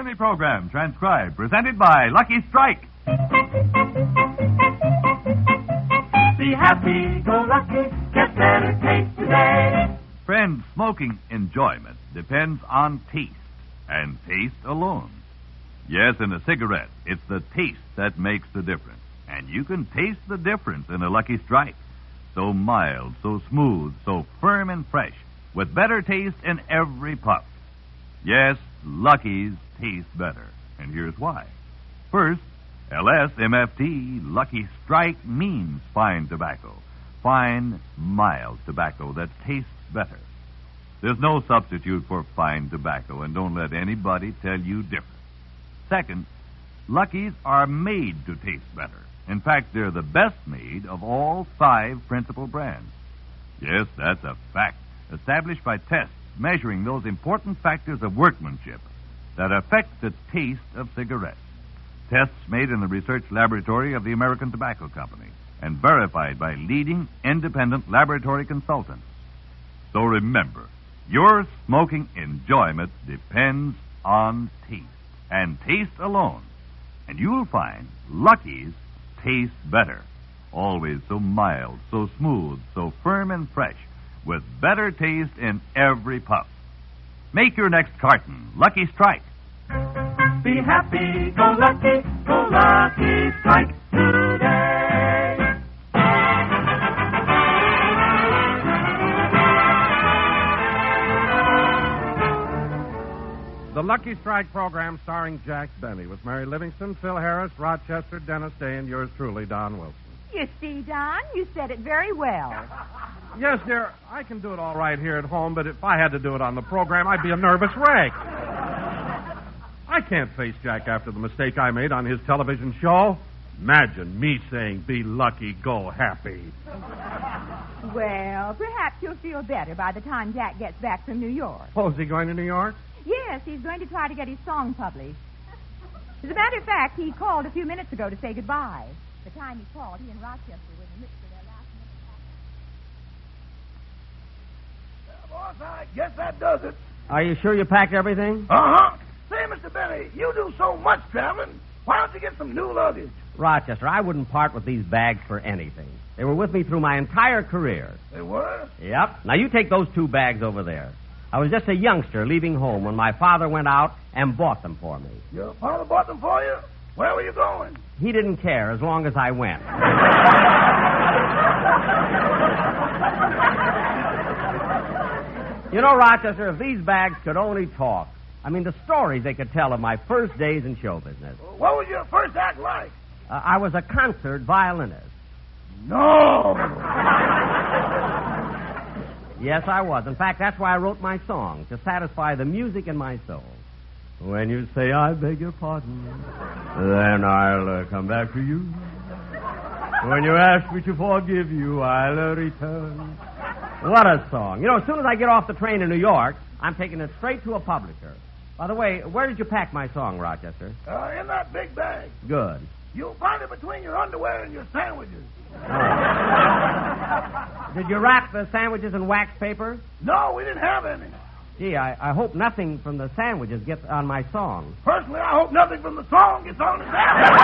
Epiphany program, transcribed, presented by Lucky Strike. Be happy, go lucky, get better taste today. Friends, smoking enjoyment depends on taste, and taste alone. Yes, in a cigarette, it's the taste that makes the difference. And you can taste the difference in a Lucky Strike. So mild, so smooth, so firm and fresh, with better taste in every puff. Yes, Lucky's taste better, and here's why. First, LSMFT, Lucky Strike, means fine tobacco. Fine, mild tobacco that tastes better. There's no substitute for fine tobacco, and don't let anybody tell you different. Second, Lucky's are made to taste better. In fact, they're the best made of all 5 principal brands. Yes, that's a fact, established by tests measuring those important factors of workmanship that affect the taste of cigarettes. Tests made in the research laboratory of the American Tobacco Company and verified by leading independent laboratory consultants. So remember, your smoking enjoyment depends on taste, and taste alone. And you'll find Lucky's taste better. Always so mild, so smooth, so firm and fresh, with better taste in every puff. Make your next carton Lucky Strike. Be happy, go lucky strike today. The Lucky Strike program starring Jack Benny with Mary Livingston, Phil Harris, Rochester, Dennis Day, and yours truly, Don Wilson. You see, Don, you said it very well. Yes, dear, I can do it all right here at home, but if I had to do it on the program, I'd be a nervous wreck. I can't face Jack after the mistake I made on his television show. Imagine me saying, be lucky, go happy. Well, perhaps you'll feel better by the time Jack gets back from New York. Oh, is he going to New York? Yes, he's going to try to get his song published. As a matter of fact, he called a few minutes ago to say goodbye. The time he called, he and Rochester were in the midst of their last minute Boss, I guess that does it. Are you sure you packed everything? Uh-huh. Say, Mr. Benny, you do so much traveling. Why don't you get some new luggage? Rochester, I wouldn't part with these bags for anything. They were with me through my entire career. They were? Yep. Now, you take those 2 bags over there. I was just a youngster leaving home when my father went out and bought them for me. Your father bought them for you? Where were you going? He didn't care as long as I went. You know, Rochester, if these bags could only talk, I mean, the stories they could tell of my first days in show business. What was your first act like? I was a concert violinist. No! Yes, I was. In fact, that's why I wrote my song, to satisfy the music in my soul. When you say, I beg your pardon, then I'll come back to you. When you ask me to forgive you, I'll return. What a song. You know, as soon as I get off the train in New York, I'm taking it straight to a publisher. By the way, where did you pack my song, Rochester? In that big bag. Good. You'll find it between your underwear and your sandwiches. Did you wrap the sandwiches in wax paper? No, we didn't have any. Gee, I hope nothing from the sandwiches gets on my song. Personally, I hope nothing from the song gets on the sandwich.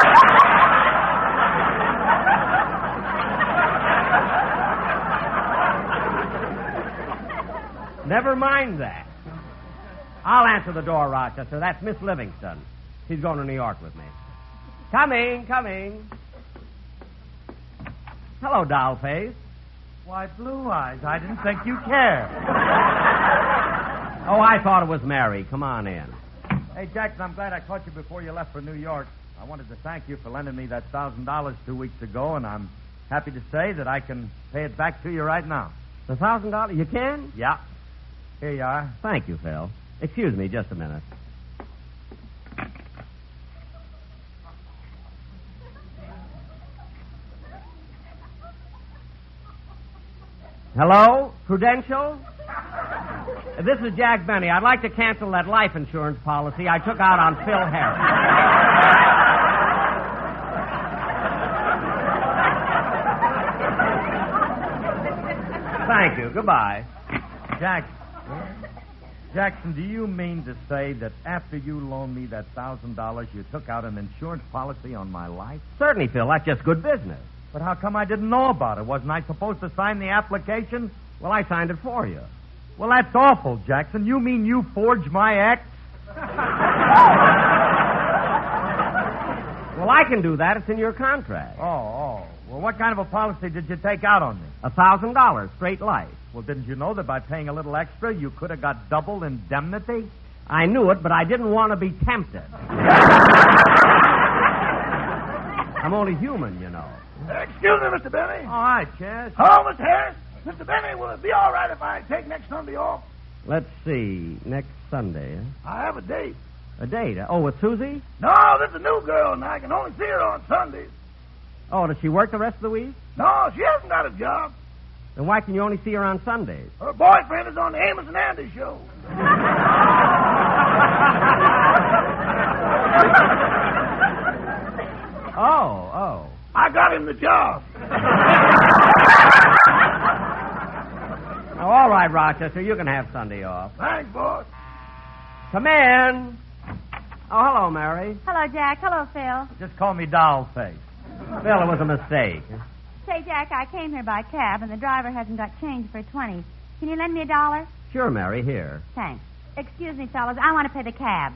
Never mind that. I'll answer the door, Rochester. That's Miss Livingston. She's going to New York with me. Coming. Hello, dollface. Why, Blue Eyes, I didn't think you cared. Oh, I thought it was Mary. Come on in. Hey, Jackson, I'm glad I caught you before you left for New York. I wanted to thank you for lending me that $1,000 2 weeks ago, and I'm happy to say that I can pay it back to you right now. The $1,000? You can? Yeah. Here you are. Thank you, Phil. Excuse me just a minute. Hello? Prudential? This is Jack Benny. I'd like to cancel that life insurance policy I took out on Phil Harris. Thank you. Goodbye. Jack, Jackson, do you mean to say that after you loaned me that $1,000, you took out an insurance policy on my life? Certainly, Phil. That's just good business. But how come I didn't know about it? Wasn't I supposed to sign the application? Well, I signed it for you. Well, that's awful, Jackson. You mean you forged my ex? Well, I can do that. It's in your contract. Oh. Well, what kind of a policy did you take out on me? $1,000, straight life. Well, didn't you know that by paying a little extra, you could have got double indemnity? I knew it, but I didn't want to be tempted. I'm only human, you know. Excuse me, Mr. Benny. All right, Chess. Hello, Mr. Harris. Mr. Benny, will it be all right if I take next Sunday off? Let's see. Next Sunday, huh? I have a date. A date? Oh, with Susie? No, this is a new girl, and I can only see her on Sundays. Oh, does she work the rest of the week? No, she hasn't got a job. Then why can you only see her on Sundays? Her boyfriend is on the Amos and Andy show. Oh. I got him the job. Oh, all right, Rochester, you can have Sunday off. Thanks, boss. Come in. Oh, hello, Mary. Hello, Jack. Hello, Phil. Just call me Dollface. Phil, it was a mistake. Say, Jack, I came here by cab, and the driver hasn't got change for 20. Can you lend me $1? Sure, Mary, here. Thanks. Excuse me, fellas. I want to pay the cab.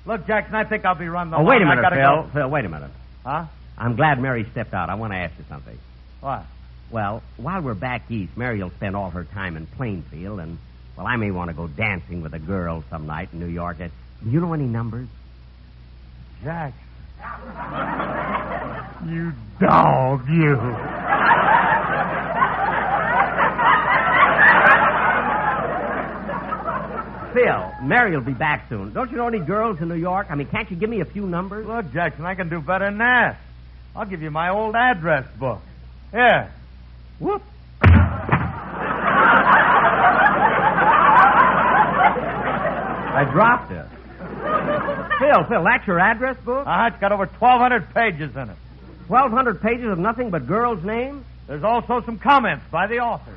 Look, Jackson, I think I'll be running the Oh, wait a line. minute, I gotta Phil. go. Phil, wait a minute. Huh? I'm glad Mary stepped out. I want to ask you something. What? Well, while we're back east, Mary will spend all her time in Plainfield, and, well, I may want to go dancing with a girl some night in New York. Do you know any numbers? Jack. You dog, you. Phil, Mary will be back soon. Don't you know any girls in New York? I mean, can't you give me a few numbers? Look, Jackson, I can do better than that. I'll give you my old address book. Here. Whoop. I dropped it. Phil, that's your address book? It's got over 1,200 pages in it. 1,200 pages of nothing but girls' names? There's also some comments by the author.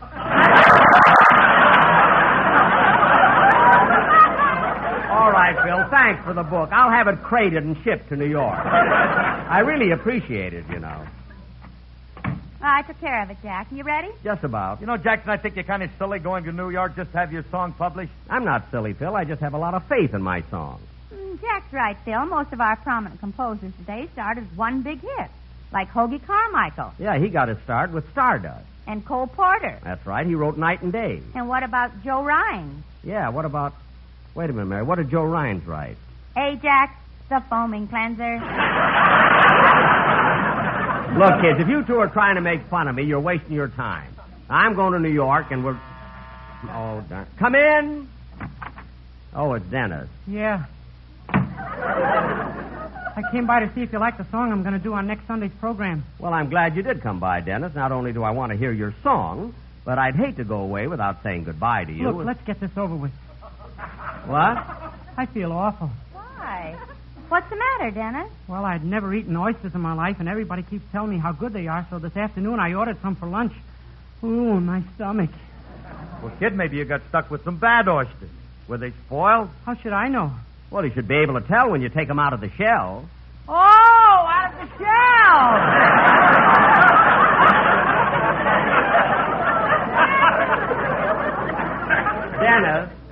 All right, Phil, thanks for the book. I'll have it crated and shipped to New York. I really appreciate it, you know. Well, I took care of it, Jack. You ready? Just about. You know, Jackson, I think you're kind of silly going to New York just to have your song published. I'm not silly, Phil. I just have a lot of faith in my songs. Jack's right, Phil. Most of our prominent composers today started with one big hit, like Hoagie Carmichael Yeah, he got his start with Stardust. and Cole Porter. That's right. He wrote Night and Day. And what about Joe Rhines? Yeah, what about... Wait a minute, Mary. What did Joe Rhines write? Ajax, the foaming cleanser. Look, kids, if you two are trying to make fun of me, you're wasting your time. I'm going to New York, and we're... Oh, darn. Come in. Oh, it's Dennis. Yeah. I came by to see if you like the song I'm going to do on next Sunday's program. Well, I'm glad you did come by, Dennis. Not only do I want to hear your song, but I'd hate to go away without saying goodbye to you. Look, let's get this over with. What? I feel awful. Why? What's the matter, Dennis? Well, I'd never eaten oysters in my life, and everybody keeps telling me how good they are, so this afternoon I ordered some for lunch. Ooh, my stomach. Well, kid, maybe you got stuck with some bad oysters. Were they spoiled? How should I know? Well, you should be able to tell when you take them out of the shell. Oh, out of the shell!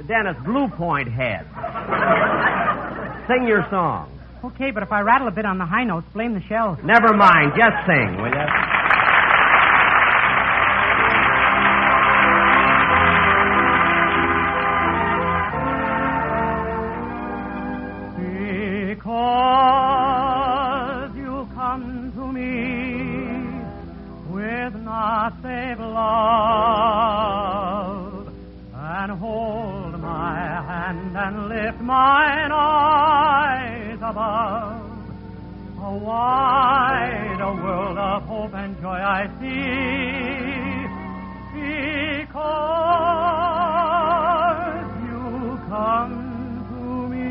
Dennis, Blue Point Head. Sing your song. Okay, but if I rattle a bit on the high notes, blame the shells. Never mind, just sing, will you? Because you come to me with not save love, and hold my hand and lift mine eyes above, a wide world of hope and joy I see, because you come to me.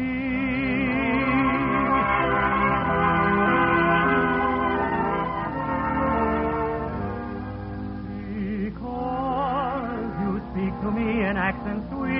Because you speak to me in accents sweet,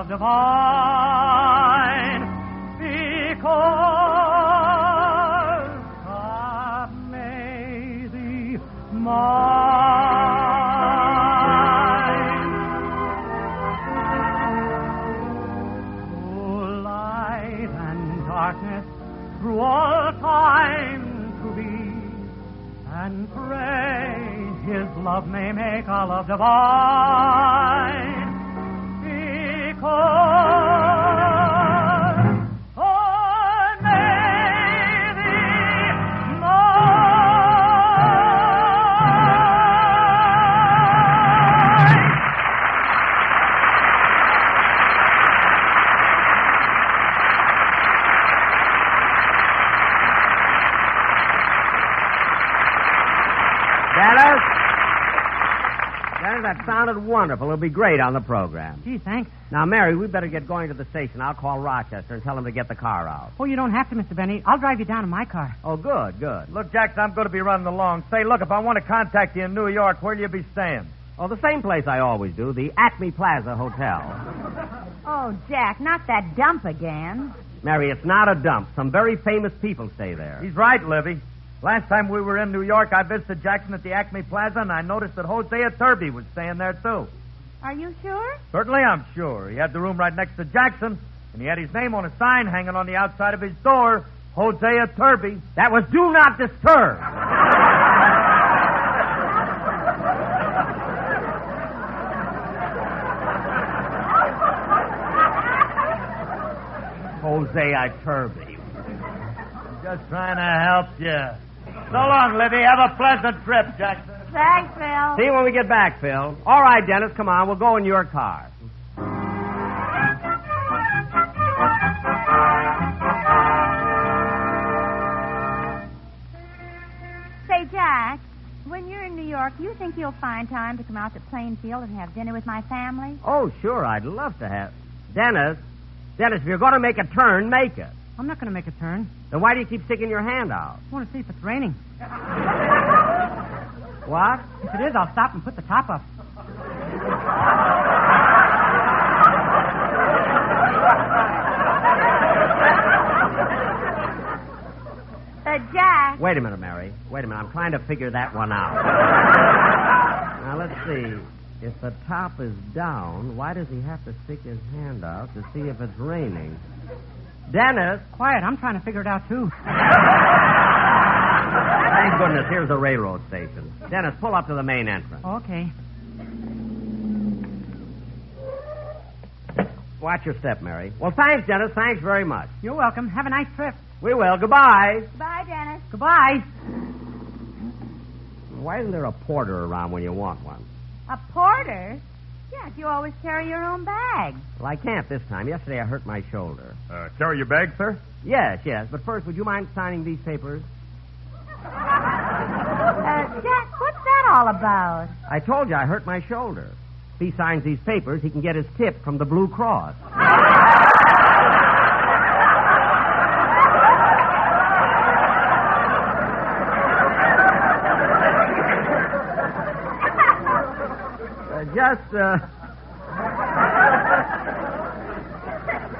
love divine, because God made thee mine. Through light and darkness, through all time to be, and pray His love may make our love divine, because God made thee mine. Dennis, that sounded wonderful. It'll be great on the program. Gee, thanks. Now, Mary, we better get going to the station. I'll call Rochester and tell him to get the car out. Oh, you don't have to, Mr. Benny. I'll drive you down in my car. Oh, good, good. Look, Jackson, I'm going to be running along. Say, look, if I want to contact you in New York, where'll you be staying? Oh, the same place I always do, the Acme Plaza Hotel. Oh, Jack, not that dump again. Mary, it's not a dump. Some very famous people stay there. He's right, Livy. Last time we were in New York, I visited Jackson at the Acme Plaza, and I noticed that Hosea Turby was staying there, too. Are you sure? Certainly I'm sure. He had the room right next to Jackson, and he had his name on a sign hanging on the outside of his door, Hosea Turby. That was Do Not Disturb. Hosea Turby. I'm just trying to help you. So long, Livy. Have a pleasant trip, Jackson. Thanks, Phil. See you when we get back, Phil. All right, Dennis, come on. We'll go in your car. Say, Jack, when you're in New York, do you think you'll find time to come out to Plainfield and have dinner with my family? Oh, sure. I'd love to have... Dennis, if you're going to make a turn, make it. I'm not going to make a turn. Then why do you keep sticking your hand out? I want to see if it's raining. What? If it is, I'll stop and put the top up. Jack. Wait a minute, Mary. Wait a minute. I'm trying to figure that one out. Now, let's see. If the top is down, why does he have to stick his hand out to see if it's raining? Dennis! Quiet. I'm trying to figure it out, too. Thank goodness, here's the railroad station. Dennis, pull up to the main entrance. Okay. Watch your step, Mary. Well, thanks, Dennis. Thanks very much. You're welcome. Have a nice trip. We will. Goodbye. Bye, Dennis. Goodbye. Why isn't there a porter around when you want one? A porter? Jack, you always carry your own bag. Well, I can't this time. Yesterday I hurt my shoulder. Carry your bag, sir? Yes. But first, would you mind signing these papers? Jack, what's that all about? I told you I hurt my shoulder. If he signs these papers, he can get his tip from the Blue Cross.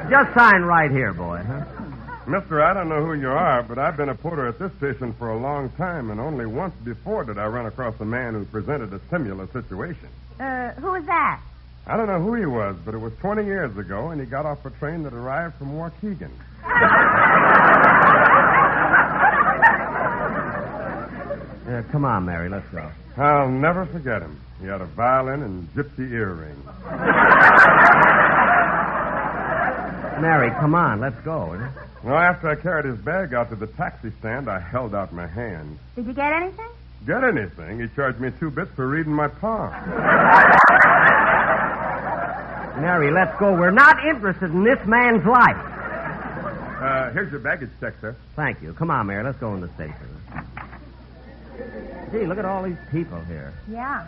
Just sign right here, boy, huh? Mister, I don't know who you are, but I've been a porter at this station for a long time, and only once before did I run across a man who presented a similar situation. Who was that? I don't know who he was, but it was 20 years ago, and he got off a train that arrived from Waukegan. Come on, Mary, let's go. I'll never forget him. He had a violin and gypsy earrings. Mary, come on, let's go. Well, after I carried his bag out to the taxi stand, I held out my hand. Did you get anything? Get anything? He charged me 2 bits for reading my palm. Mary, let's go. We're not interested in this man's life. Here's your baggage check, sir. Thank you. Come on, Mary, let's go in the station. Gee, look at all these people here. Yeah.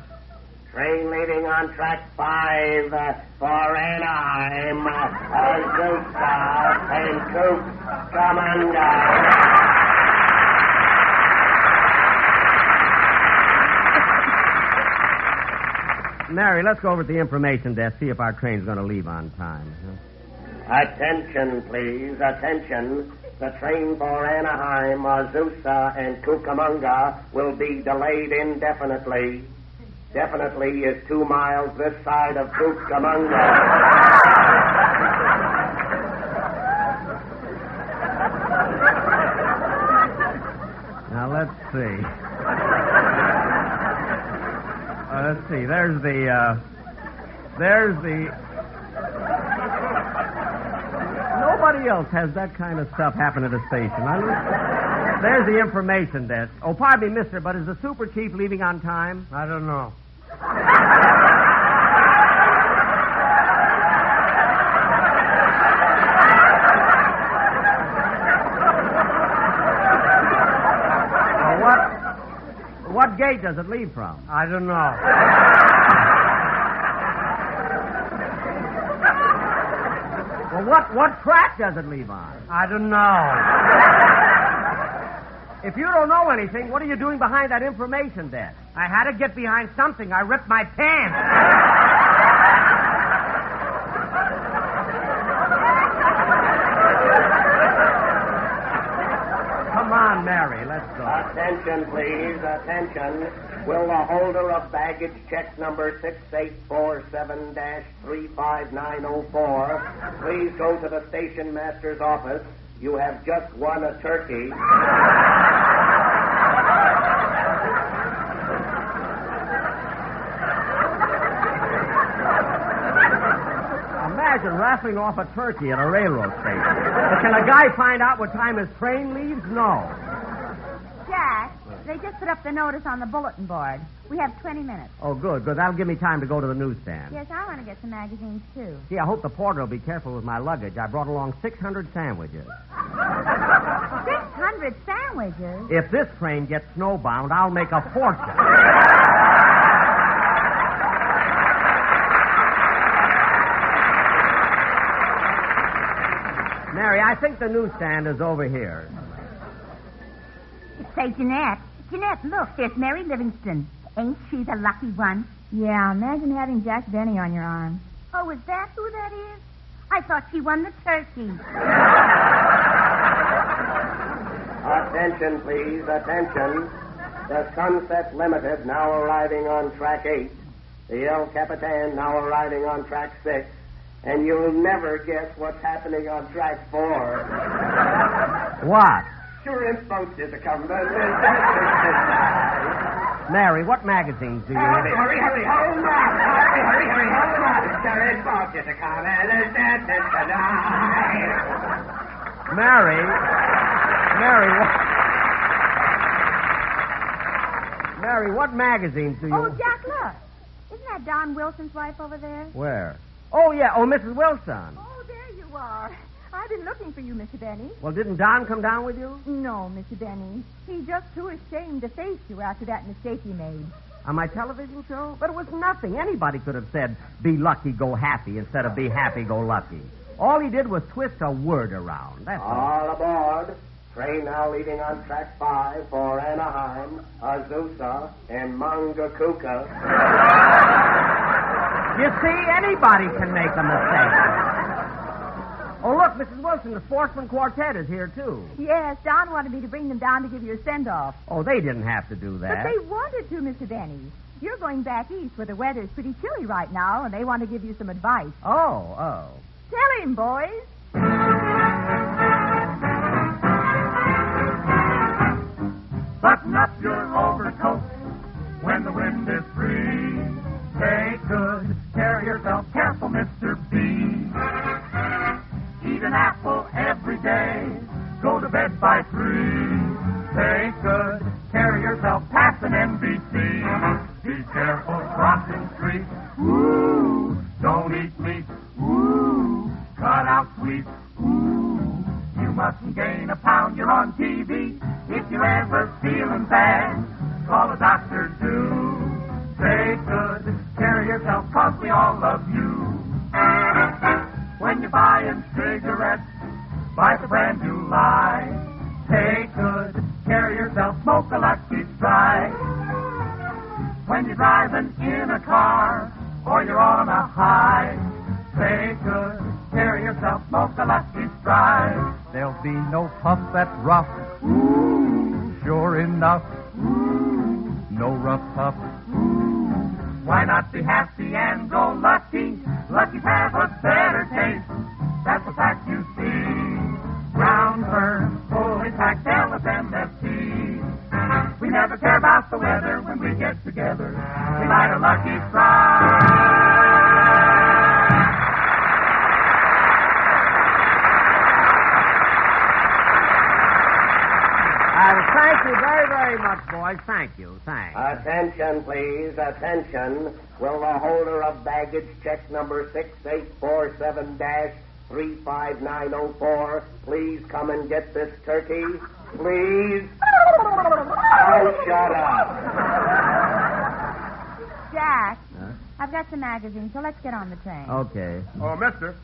Train leaving on track 5 for Anaheim. Azusa, St. Coop, Commander. Mary, let's go over to the information desk, see if our train's going to leave on time. Attention, please. Attention. The train for Anaheim, Azusa, and Cucamonga will be delayed indefinitely. Definitely is 2 miles this side of Cucamonga. Now, let's see. Let's see. There's the... Nobody else has that kind of stuff happen at a station. There's the information desk. Oh, pardon me, mister, but is the super chief leaving on time? I don't know. What gate does it leave from? I don't know. Well, what track does it leave on? I don't know. If you don't know anything, what are you doing behind that information desk? I had to get behind something. I ripped my pants. Come on, Mary, let's go. Attention, please. Attention. Will the holder of baggage check number 6847-35904 please go to the station master's office? You have just won a turkey. Imagine raffling off a turkey at a railroad station. But can a guy find out what time his train leaves? No. Jack, they just put up the notice on the bulletin board. We have 20 minutes. Oh, good. That'll give me time to go to the newsstand. Yes, I want to get some magazines, too. Gee, I hope the porter will be careful with my luggage. I brought along 600 sandwiches. 600 sandwiches? If this train gets snowbound, I'll make a fortune. Mary, I think the newsstand is over here. Say, Jeanette, look, there's Mary Livingston. Ain't she the lucky one? Yeah, imagine having Jack Benny on your arm. Oh, is that who that is? I thought she won the turkey. Attention, please. Attention. The Sunset Limited now arriving on track 8. The El Capitan now arriving on track 6. And you'll never guess what's happening on track 4. What? Tourist boats is coming. Mary, what magazines do you have? Hurry, hold on. Hurry, hold on. Tourist boats is coming. Mary, what magazines do you... Oh, Jack, look. Isn't that Don Wilson's wife over there? Where? Oh, yeah. Oh, Mrs. Wilson. Oh, there you are. I've been looking for you, Mr. Benny. Well, didn't Don come down with you? No, Mr. Benny. He's just too ashamed to face you after that mistake he made. On my television show? But it was nothing. Anybody could have said, be lucky, go happy, instead of be happy, go lucky. All he did was twist a word around. That's all. All aboard. Train now leaving on track 5 for Anaheim, Azusa, and Mangakuka. You see, anybody can make a mistake. Oh, look, Mrs. Wilson, the Sportsmen Quartet is here, too. Yes, Don wanted me to bring them down to give you a send-off. Oh, they didn't have to do that. But they wanted to, Mr. Benny. You're going back east where the weather's pretty chilly right now, and they want to give you some advice. Oh. Tell him, boys. Button up your overcoat when the wind is free. Take good care of yourself. Careful, Mr. B. Eat an apple every day. Go to bed by 3. Take good care of yourself. Pass an NBC. Be careful crossing streets. Ooh, don't eat meat. Ooh, cut out sweets. Ooh, you mustn't gain a pound. You're on TV. If you're ever feeling bad, call a doctor too. Take good care of yourself, 'cause we all love you. When you're buying cigarettes, buy the brand new lie. Take good care of yourself, smoke a Lucky Strike. When you're driving in a car, or you're on a high. Take good care of yourself, smoke a lucky stride. There'll be no puff that's rough. Ooh, sure enough. Ooh, no rough puff. Ooh, why not be happy and go lucky? Lucky's have a better taste. That's a fact you see. Brown fur, fully packed LSMFT. We never care about the weather when we get together. We light a lucky stride. Thank you very, very much, boys. Thank you. Thanks. Attention, please. Attention. Will the holder of baggage check number 6847-35904 please come and get this turkey? Please? Oh, shut up. Jack, I've got some magazines, so let's get on the train. Okay. Oh, mister.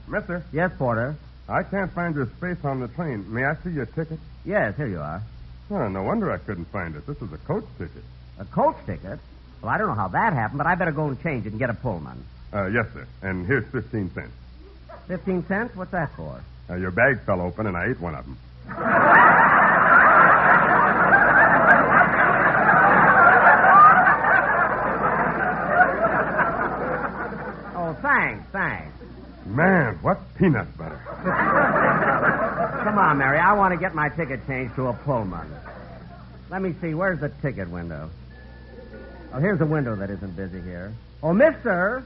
Yes, Porter? I can't find your space on the train. May I see your ticket? Yes, here you are. Oh, no wonder I couldn't find it. This is a coach ticket. A coach ticket? Well, I don't know how that happened, but I better go and change it and get a Pullman. Yes, sir. And here's 15 cents. 15 cents? What's that for? Your bag fell open, and I ate one of them. Oh, thanks. Man, what peanut butter. Come on, Mary. I want to get my ticket changed to a Pullman. Let me see. Where's the ticket window? Oh, here's a window that isn't busy here. Oh, mister.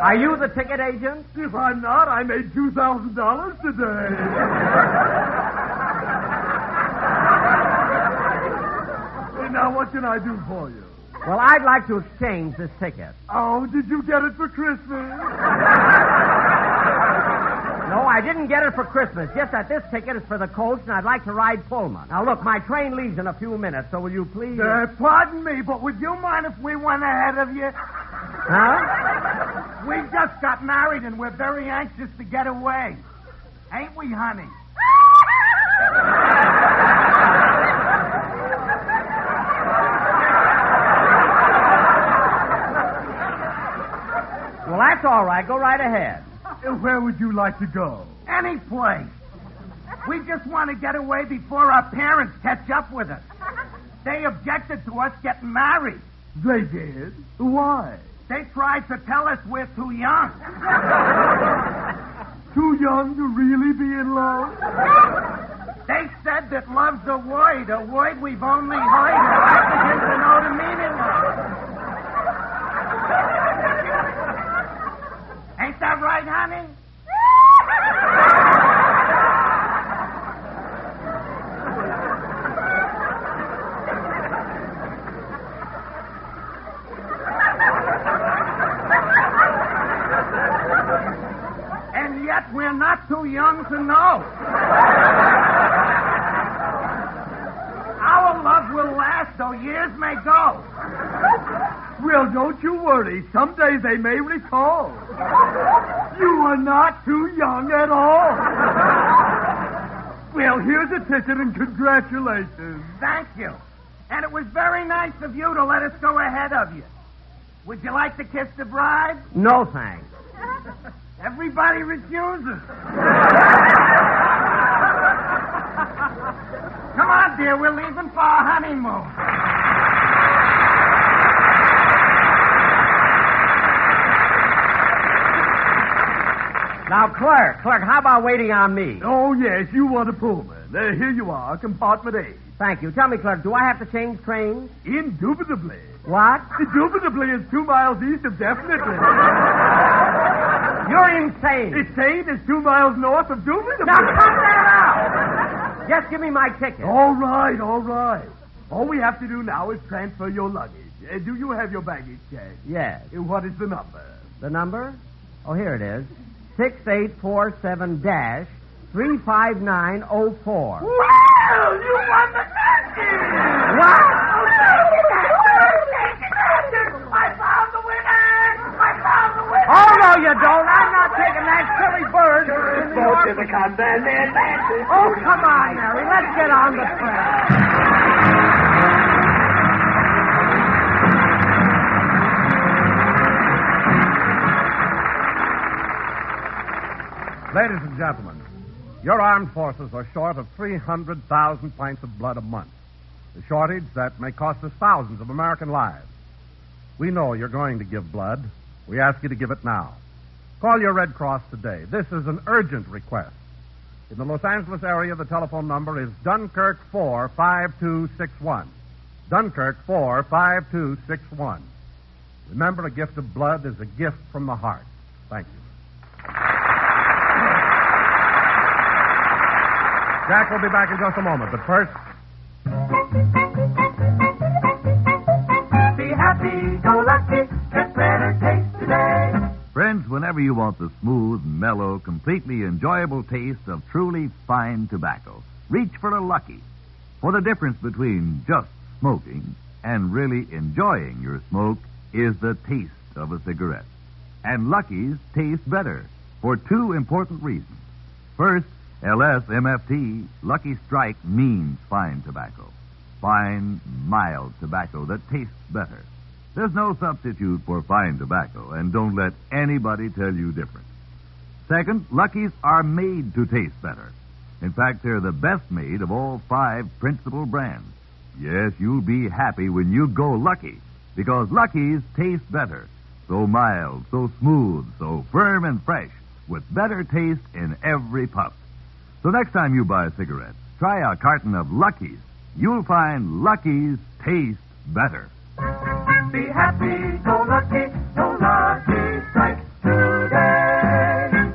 Are you the ticket agent? If I'm not, I made $2,000 today. Now, what can I do for you? Well, I'd like to exchange this ticket. Oh, did you get it for Christmas? No, I didn't get it for Christmas. Just that this ticket is for the coach, and I'd like to ride Pullman. Now, look, my train leaves in a few minutes, so will you please... Pardon me, but would you mind if we went ahead of you? Huh? We just got married, and we're very anxious to get away. Ain't we, honey? Well, that's all right. Go right ahead. Where would you like to go? Any place. We just want to get away before our parents catch up with us. They objected to us getting married. They did? Why? They tried to tell us we're too young. Too young to really be in love? They said that love's a word we've only heard, and I begin to know the meaning of it. Ain't that right, honey? And yet we're not too young to know. Our love will last, though years may go. Well, don't you worry. Someday they may recall. You are not too young at all. Well, here's a ticket and congratulations. Thank you. And it was very nice of you to let us go ahead of you. Would you like to kiss the bride? No, thanks. Everybody refuses. Come on, dear. We're leaving for our honeymoon. Now, clerk, how about waiting on me? Oh, yes, you want a Pullman. Here you are, compartment A. Thank you. Tell me, clerk, do I have to change trains? Indubitably. What? Indubitably is 2 miles east of definitely. You're insane. Insane is 2 miles north of Indubitably. Now, cut that out! Just give me my ticket. All right. All we have to do now is transfer your luggage. Do you have your baggage check? Yes. What is the number? The number? Oh, here it is. 6847-35904. Well, you won the magic! What? I found the winner! Oh, no, you don't. I'm not taking that silly bird. Go to the convent and Oh, come on, Mary. Let's get on the train. Ladies and gentlemen, your armed forces are short of 300,000 pints of blood a month. A shortage that may cost us thousands of American lives. We know you're going to give blood. We ask you to give it now. Call your Red Cross today. This is an urgent request. In the Los Angeles area, the telephone number is Dunkirk 45261. Dunkirk 45261. Remember, a gift of blood is a gift from the heart. Thank you. Jack will be back in just a moment, but first... Be happy, go lucky, get better taste today. Friends, whenever you want the smooth, mellow, completely enjoyable taste of truly fine tobacco, reach for a Lucky. For the difference between just smoking and really enjoying your smoke is the taste of a cigarette. And Lucky's taste better for two important reasons. First, LSMFT, Lucky Strike, means fine tobacco. Fine, mild tobacco that tastes better. There's no substitute for fine tobacco, and don't let anybody tell you different. Second, Lucky's are made to taste better. In fact, they're the best made of all 5 principal brands. Yes, you'll be happy when you go Lucky, because Lucky's taste better. So mild, so smooth, so firm and fresh, with better taste in every puff. So next time you buy a cigarette, try a carton of Lucky's. You'll find Lucky's taste better. Be happy, go lucky strike today.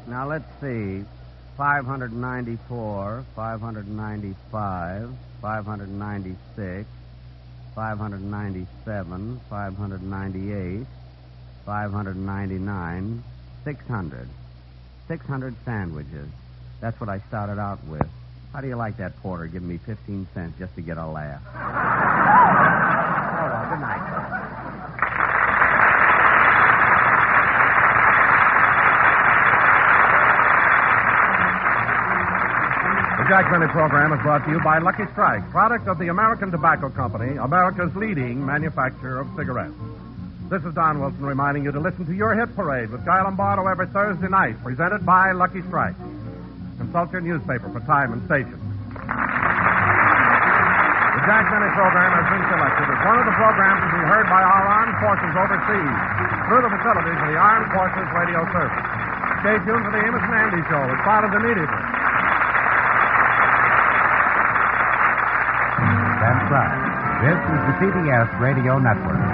Now, let's see. 594, 595, 596, 597, 598, 599, 600. 600 sandwiches. That's what I started out with. How do you like that, Porter, giving me 15 cents just to get a laugh? Oh, well, good night. The Jack Benny program is brought to you by Lucky Strike, product of the American Tobacco Company, America's leading manufacturer of cigarettes. This is Don Wilson reminding you to listen to Your Hit Parade with Guy Lombardo every Thursday night, presented by Lucky Strike. Consult your newspaper for time and station. The Jack Benny program has been selected as one of the programs to be heard by our armed forces overseas through the facilities of the Armed Forces Radio Service. Stay tuned for the Amos and Andy Show, which follows immediately. That's right. This is the CBS Radio Network.